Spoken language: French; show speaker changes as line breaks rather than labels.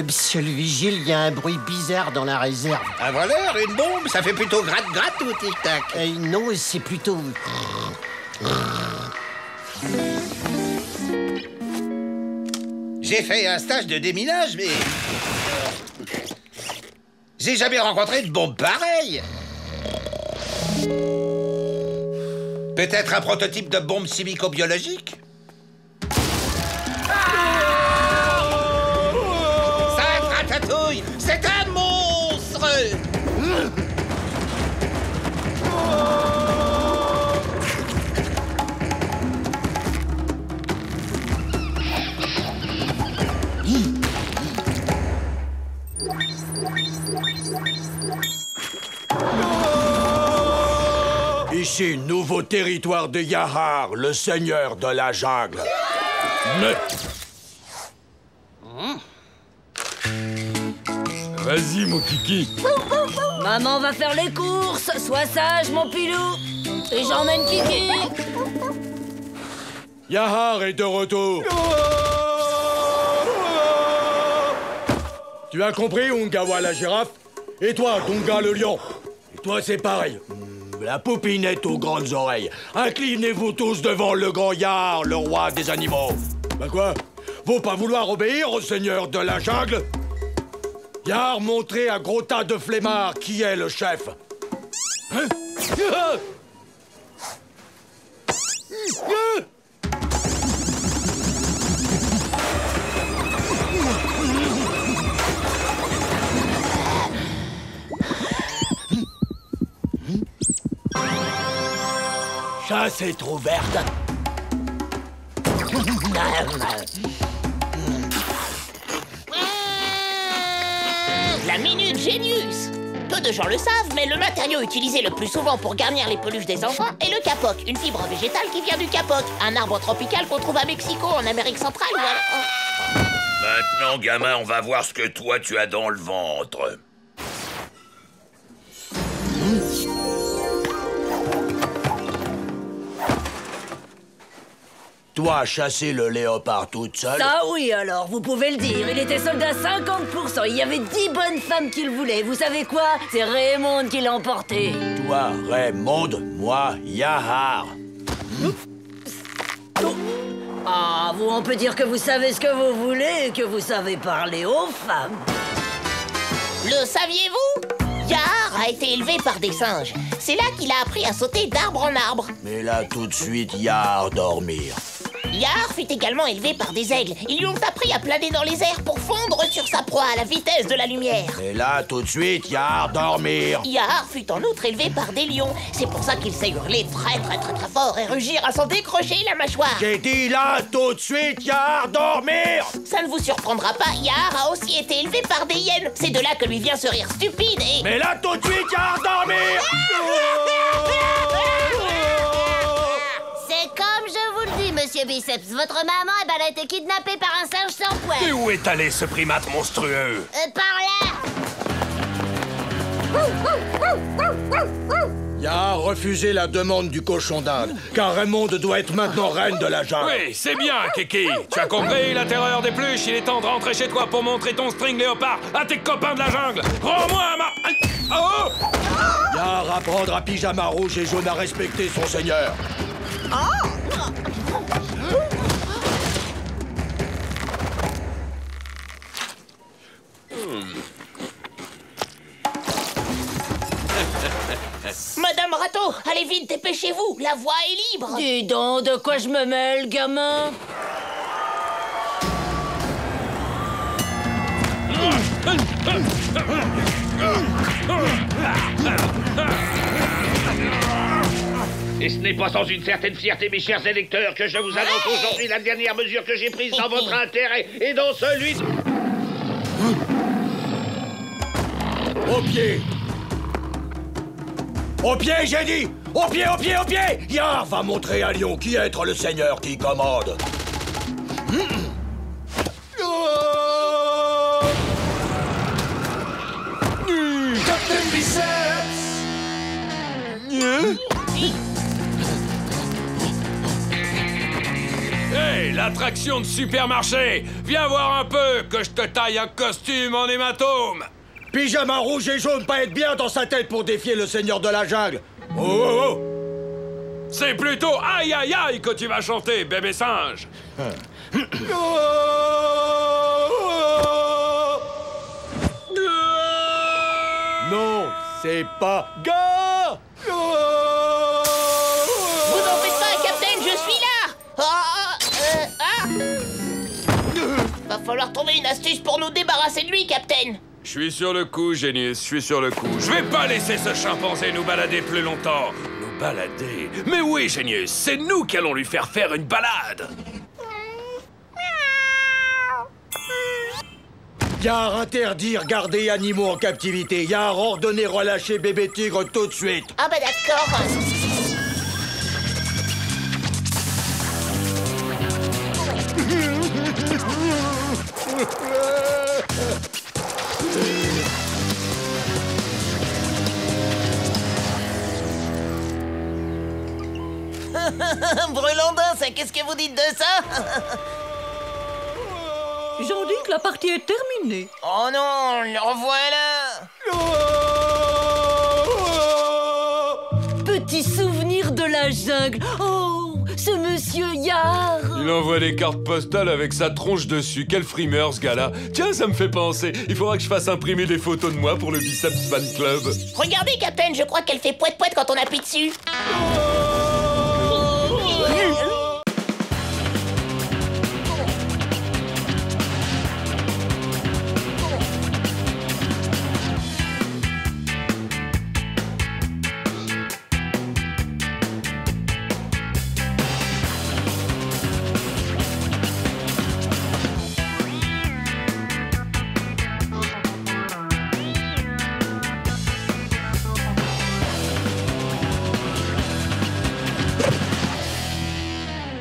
Monsieur le vigile, il y a un bruit bizarre dans la réserve.
Un voleur, une bombe, ça fait plutôt gratte-gratte ou tic-tac?
Non, c'est plutôt...
J'ai fait un stage de déminage, mais... j'ai jamais rencontré de bombe pareille. Peut-être un prototype de bombe chimico-biologique? Ratatouille, c'est un monstre!
Ici, nouveau territoire de Yahar, le seigneur de la jungle. Vas-y, mon kiki.
Maman va faire les courses. Sois sage, mon pilou. Et j'emmène Kiki.
Yahar est de retour. Tu as compris, Ungawa la girafe? Et toi, Tunga le lion? Et toi, c'est pareil. La poupinette aux grandes oreilles. Inclinez-vous tous devant le grand Yahar, le roi des animaux. Bah quoi? Faut pas vouloir obéir au seigneur de la jungle? Yahar, montrez à gros tas de flemmards qui est le chef. Hein? Chasse est trop verte.
La minute Génius. Peu de gens le savent, mais le matériau utilisé le plus souvent pour garnir les peluches des enfants est le kapok, une fibre végétale qui vient du kapok, un arbre tropical qu'on trouve à Mexico, en Amérique centrale.
Maintenant, gamin, on va voir ce que toi tu as dans le ventre.
Toi, chasser le léopard toute seule?
Ça oui alors, vous pouvez le dire. Il était soldat 50%. Il y avait 10 bonnes femmes qui le voulaient. Vous savez quoi? C'est Raymond qui l'a emporté.
Toi, Raymond, moi, Yahar.
Ah, vous, on peut dire que vous savez ce que vous voulez et que vous savez parler aux femmes.
Le saviez-vous? Yahar a été élevé par des singes. C'est là qu'il a appris à sauter d'arbre en arbre.
Mais là, tout de suite, Yahar dormir.
Yahar fut également élevé par des aigles. Ils lui ont appris à planer dans les airs pour fondre sur sa proie à la vitesse de la lumière.
Et là, tout de suite, Yahar dormir.
Yahar fut en outre élevé par des lions. C'est pour ça qu'il sait hurler très fort et rugir à s'en décrocher la mâchoire.
J'ai dit là, tout de suite, Yahar dormir.
Ça ne vous surprendra pas, Yahar a aussi été élevé par des hyènes. C'est de là que lui vient ce rire stupide et...
Mais là, tout de suite, Yahar dormir.
C'est comme je vous le dis, monsieur Biceps. Votre maman, eh ben, elle a été kidnappée par un singe sans poil.
Et où est allé ce primate monstrueux?
Par là.
Yahar refusé la demande du cochon d'Inde, car Raymond doit être maintenant reine de la jungle.
Oui, c'est bien, Kiki. Tu as compris la terreur des pluches. Il est temps de rentrer chez toi pour montrer ton string léopard à tes copains de la jungle. Rends-moi ma... Oh!
Yahar apprendre à Pyjama Rouge et Jaune à respecter son seigneur.
Madame Rato, allez vite, dépêchez-vous. La voie est libre.
Dis donc, de quoi je me mêle, gamin?
Et ce n'est pas sans une certaine fierté, mes chers électeurs, que je vous annonce aujourd'hui la dernière mesure que j'ai prise dans votre intérêt et dans celui de...
Au pied! Au pied, j'ai dit! Au pied, au pied, au pied! Yar va montrer à Lion qui est le seigneur qui commande. Captain Biceps!
Hey, l'attraction de supermarché! Viens voir un peu que je te taille un costume en hématome!
Pyjama rouge et jaune pas être bien dans sa tête pour défier le seigneur de la jungle. Oh, oh, oh.
C'est plutôt aïe aïe aïe que tu vas chanter, bébé singe!
Non, c'est pas gars.
Vous n'en faites pas, Captain, je suis là. Va falloir trouver une astuce pour nous débarrasser de lui, Captain.
Je suis sur le coup, Génius, je suis sur le coup. Je vais pas laisser ce chimpanzé nous balader plus longtemps. Nous balader? Mais oui, Génius, c'est nous qui allons lui faire faire une balade.
Yar interdire garder animaux en captivité. Yar ordonner relâcher bébé tigre tout de suite.
Ah bah d'accord.
Brulandin, qu'est-ce que vous dites de ça?
J'en dis que la partie est terminée.
Oh non, le revoilà.
Petit souvenir de la jungle. Oh, ce monsieur Yar.
Il envoie des cartes postales avec sa tronche dessus. Quel frimeur, ce gars-là. Tiens, ça me fait penser. Il faudra que je fasse imprimer des photos de moi pour le Biceps Fan Club.
Regardez, Captain, je crois qu'elle fait poète-poète quand on appuie dessus.